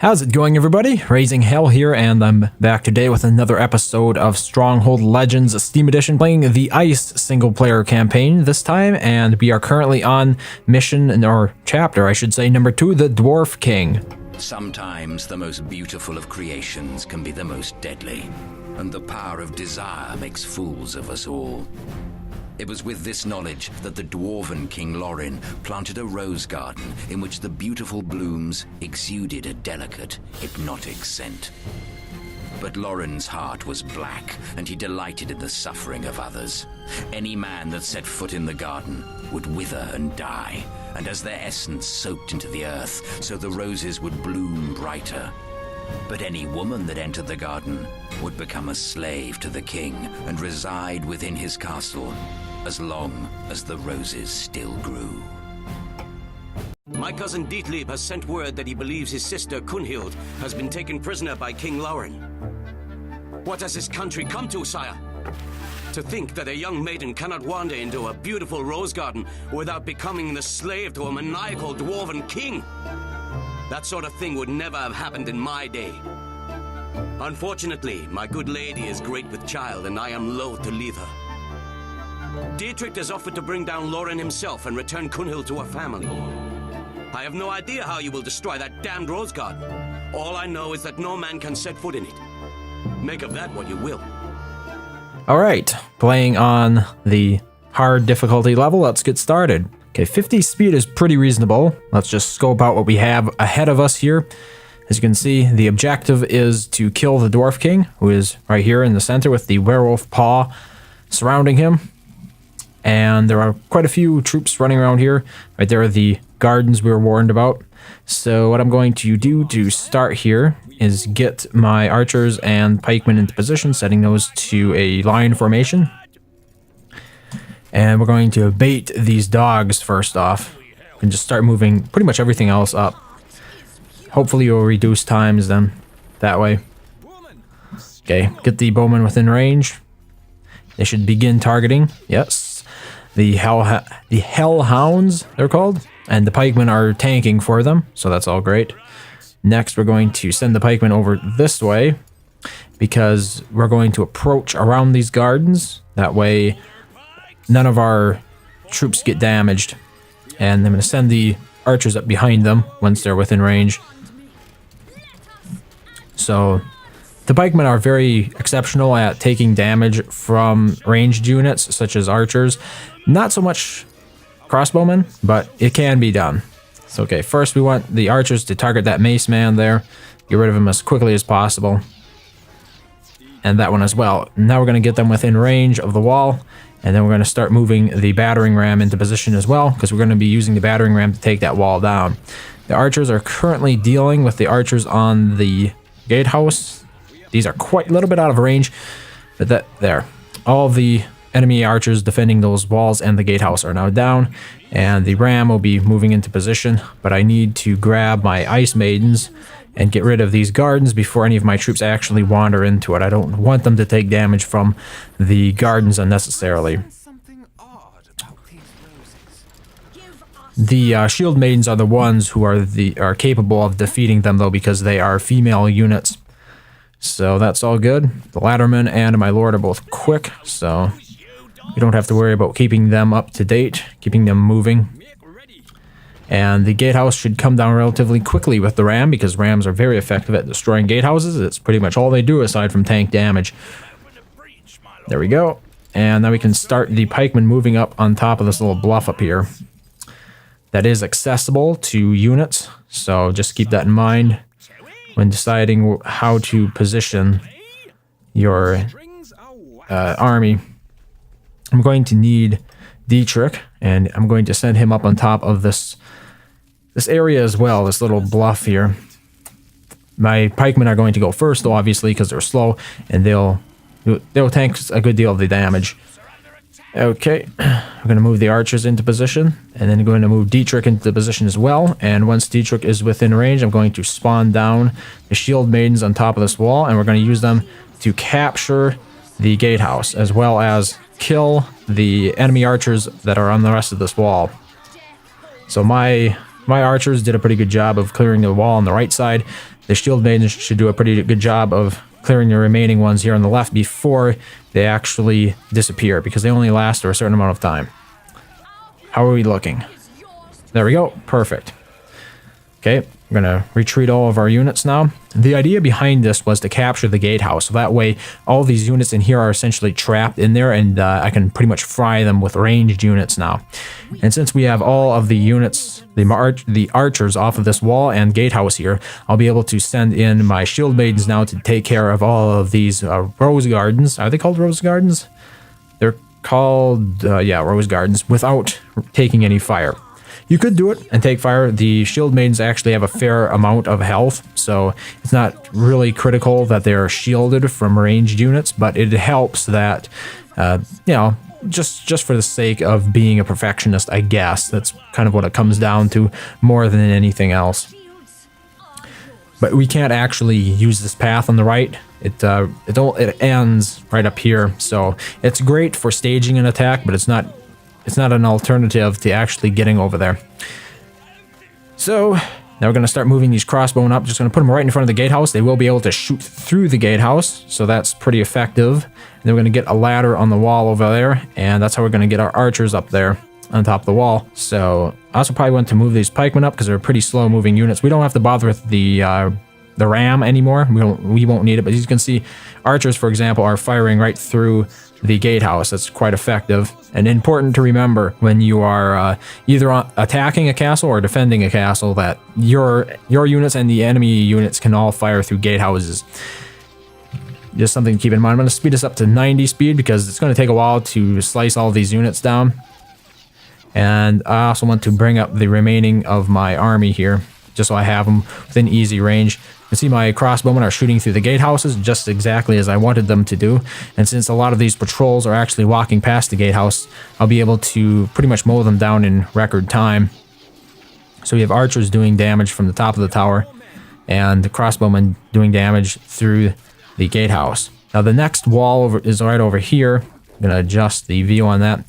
How's it going, everybody? RazingHel here, and I'm back today with another episode of Stronghold Legends Steam Edition, playing the Ice single-player campaign this time, and we are currently on mission, or chapter, I should say, number 2, the Dwarf King. Sometimes the most beautiful of creations can be the most deadly, and the power of desire makes fools of us all. It was with this knowledge that the Dwarven King Lorin planted a rose garden in which the beautiful blooms exuded a delicate, hypnotic scent. But Lorin's heart was black, and he delighted in the suffering of others. Any man that set foot in the garden would wither and die, and as their essence soaked into the earth, so the roses would bloom brighter. But any woman that entered the garden would become a slave to the king and reside within his castle as long as the roses still grew. My cousin Dietlieb has sent word that he believes his sister Kunhild has been taken prisoner by King Lorin. What has this country come to, sire? To think that a young maiden cannot wander into a beautiful rose garden without becoming the slave to a maniacal dwarven king. That sort of thing would never have happened in my day. Unfortunately, my good lady is great with child, and I am loath to leave her. Dietrich has offered to bring down Lorin himself and return Kunhild to her family. I have no idea how you will destroy that damned rose garden. All I know is that no man can set foot in it. Make of that what you will. Alright, playing on the hard difficulty level, let's get started. Okay, 50 speed is pretty reasonable. Let's just scope out what we have ahead of us here. As you can see, the objective is to kill the Dwarf King, who is right here in the center with the werewolf paw surrounding him. And there are quite a few troops running around here. Right there are the gardens we were warned about. So what I'm going to do to start here is get my archers and pikemen into position, setting those to a line formation. And we're going to bait these dogs first off and just start moving pretty much everything else up. Hopefully you'll reduce times then that way. Okay, get the bowmen within range. They should begin targeting. Yes. The hellhounds, they're called. And the pikemen are tanking for them, so that's all great. Next, we're going to send the pikemen over this way because we're going to approach around these gardens. That way, none of our troops get damaged. And I'm going to send the archers up behind them once they're within range. So the pikemen are very exceptional at taking damage from ranged units such as archers. Not so much crossbowmen, but it can be done. So okay, first we want the archers to target that mace man there. Get rid of him as quickly as possible. And that one as well. Now we're going to get them within range of the wall. And then we're going to start moving the battering ram into position as well, because we're going to be using the battering ram to take that wall down. The archers are currently dealing with the archers on the gatehouse. These are quite a little bit out of range, but there. All of the enemy archers defending those walls and the gatehouse are now down, and the ram will be moving into position, but I need to grab my ice maidens and get rid of these gardens before any of my troops actually wander into it. I don't want them to take damage from the gardens unnecessarily. The shield maidens are the ones who are capable of defeating them, though, because they are female units. So that's all good. The laddermen and my lord are both quick, so we don't have to worry about keeping them up to date, keeping them moving. And the gatehouse should come down relatively quickly with the ram, because rams are very effective at destroying gatehouses. It's pretty much all they do aside from tank damage. There we go. And now we can start the pikemen moving up on top of this little bluff up here. That is accessible to units, so just keep that in mind when deciding how to position your army. I'm going to need Dietrich, and I'm going to send him up on top of this area as well, this little bluff here. My pikemen are going to go first, though, obviously, because they're slow, and they'll tank a good deal of the damage. Okay, I'm going to move the archers into position, and then I'm going to move Dietrich into position as well. And once Dietrich is within range, I'm going to spawn down the shield maidens on top of this wall, and we're going to use them to capture the gatehouse, as well as kill the enemy archers that are on the rest of this wall. So my my archers did a pretty good job of clearing the wall on the right side. The shield maidens should do a pretty good job of clearing the remaining ones here on the left before they actually disappear, because they only last for a certain amount of time. How are we looking? There we go. Perfect. Okay, we're going to retreat all of our units now. The idea behind this was to capture the gatehouse, so that way all these units in here are essentially trapped in there, and I can pretty much fry them with ranged units now. And since we have all of the units, the archers off of this wall and gatehouse here, I'll be able to send in my shield maidens now to take care of all of these rose gardens. Are they called rose gardens? They're called, yeah, rose gardens, without taking any fire. You could do it and take fire. The shield maidens actually have a fair amount of health, so it's not really critical that they're shielded from ranged units, but it helps that, you know, just for the sake of being a perfectionist, I guess. That's kind of what it comes down to more than anything else. But we can't actually use this path on the right. It ends right up here, so it's great for staging an attack, but it's not an alternative to actually getting over there. So now we're going to start moving these crossbowmen up. Just going to put them right in front of the gatehouse. They will be able to shoot through the gatehouse, so that's pretty effective. And then we're going to get a ladder on the wall over there, and that's how we're going to get our archers up there on top of the wall. So I also probably want to move these pikemen up because they're pretty slow moving units. We don't have to bother with the ram anymore. We won't need it, but as you can see, archers, for example, are firing right through the gatehouse. That's quite effective and important to remember when you are either attacking a castle or defending a castle, that your units and the enemy units can all fire through gatehouses. Just something to keep in mind. I'm going to speed this up to 90 speed because it's going to take a while to slice all these units down. And I also want to bring up the remaining of my army here, just so I have them within easy range. You can see my crossbowmen are shooting through the gatehouses just exactly as I wanted them to do. And since a lot of these patrols are actually walking past the gatehouse, I'll be able to pretty much mow them down in record time. So we have archers doing damage from the top of the tower, and the crossbowmen doing damage through the gatehouse. Now the next wall is right over here. I'm going to adjust the view on that.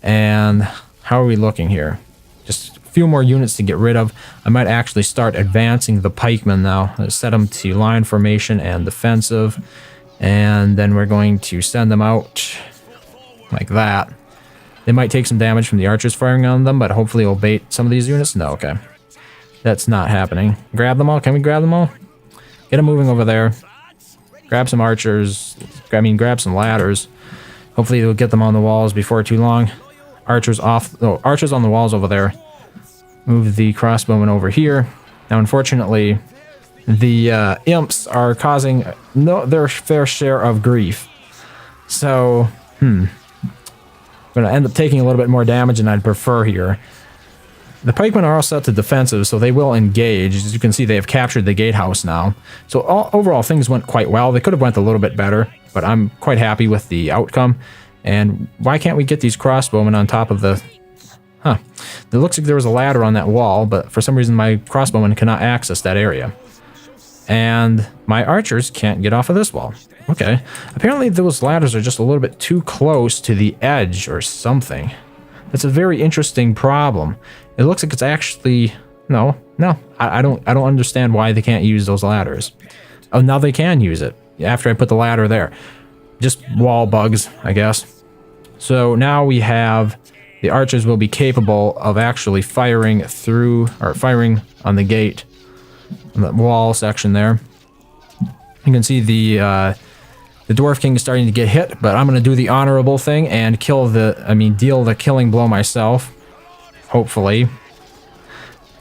And how are we looking here? Just few more units to get rid of. I might actually start advancing the pikemen now. Set them to line formation and defensive, and then we're going to send them out like that. They might take some damage from the archers firing on them, but hopefully it'll bait some of these units. No, okay. That's not happening. Grab them all. Can we grab them all? Get them moving over there. Grab some archers. Grab some ladders. Hopefully they'll get them on the walls before too long. Archers off. Oh, archers on the walls over there. Move the crossbowmen over here. Now, unfortunately, the imps are causing their fair share of grief. So, I'm going to end up taking a little bit more damage than I'd prefer here. The pikemen are all set to defensive, so they will engage. As you can see, they have captured the gatehouse now. So overall, things went quite well. They could have went a little bit better, but I'm quite happy with the outcome. And why can't we get these crossbowmen on top of the... Huh. It looks like there was a ladder on that wall, but for some reason my crossbowmen cannot access that area. And my archers can't get off of this wall. Okay. Apparently those ladders are just a little bit too close to the edge or something. That's a very interesting problem. It looks like it's actually... No. I don't understand why they can't use those ladders. Oh, now they can use it after I put the ladder there. Just wall bugs, I guess. So now we have... The archers will be capable of actually firing through, or firing on the gate, on the wall section there. You can see the Dwarf King is starting to get hit, but I'm going to do the honorable thing and deal the killing blow myself. Hopefully.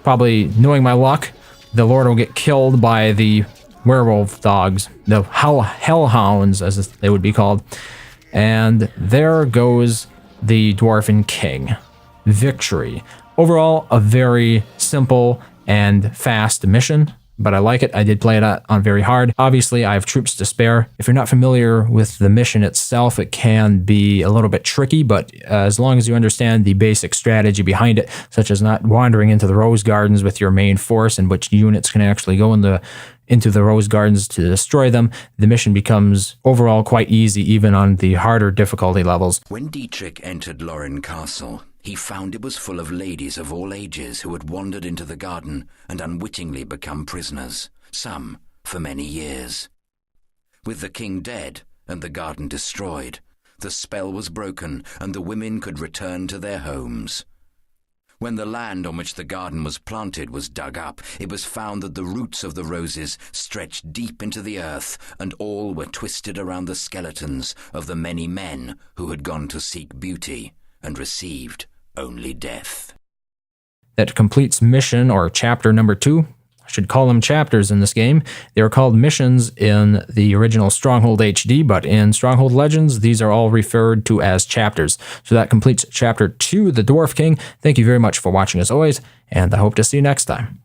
Probably, knowing my luck, the Lord will get killed by the werewolf dogs, the hellhounds, as they would be called. And there goes the Dwarven King. Victory. Overall, a very simple and fast mission, but I like it. I did play it on very hard. Obviously, I have troops to spare. If you're not familiar with the mission itself, it can be a little bit tricky, but as long as you understand the basic strategy behind it, such as not wandering into the Rose Gardens with your main force and which units can actually go into the Rose Gardens to destroy them, the mission becomes overall quite easy, even on the harder difficulty levels. When Dietrich entered Lorraine Castle, he found it was full of ladies of all ages who had wandered into the garden and unwittingly become prisoners, some for many years. With the king dead and the garden destroyed, the spell was broken and the women could return to their homes. When the land on which the garden was planted was dug up, it was found that the roots of the roses stretched deep into the earth, and all were twisted around the skeletons of the many men who had gone to seek beauty and received only death. That completes mission or chapter number 2. I should call them chapters in this game. They are called missions in the original Stronghold HD, but in Stronghold Legends, these are all referred to as chapters. So that completes chapter 2, the Dwarf King. Thank you very much for watching as always, and I hope to see you next time.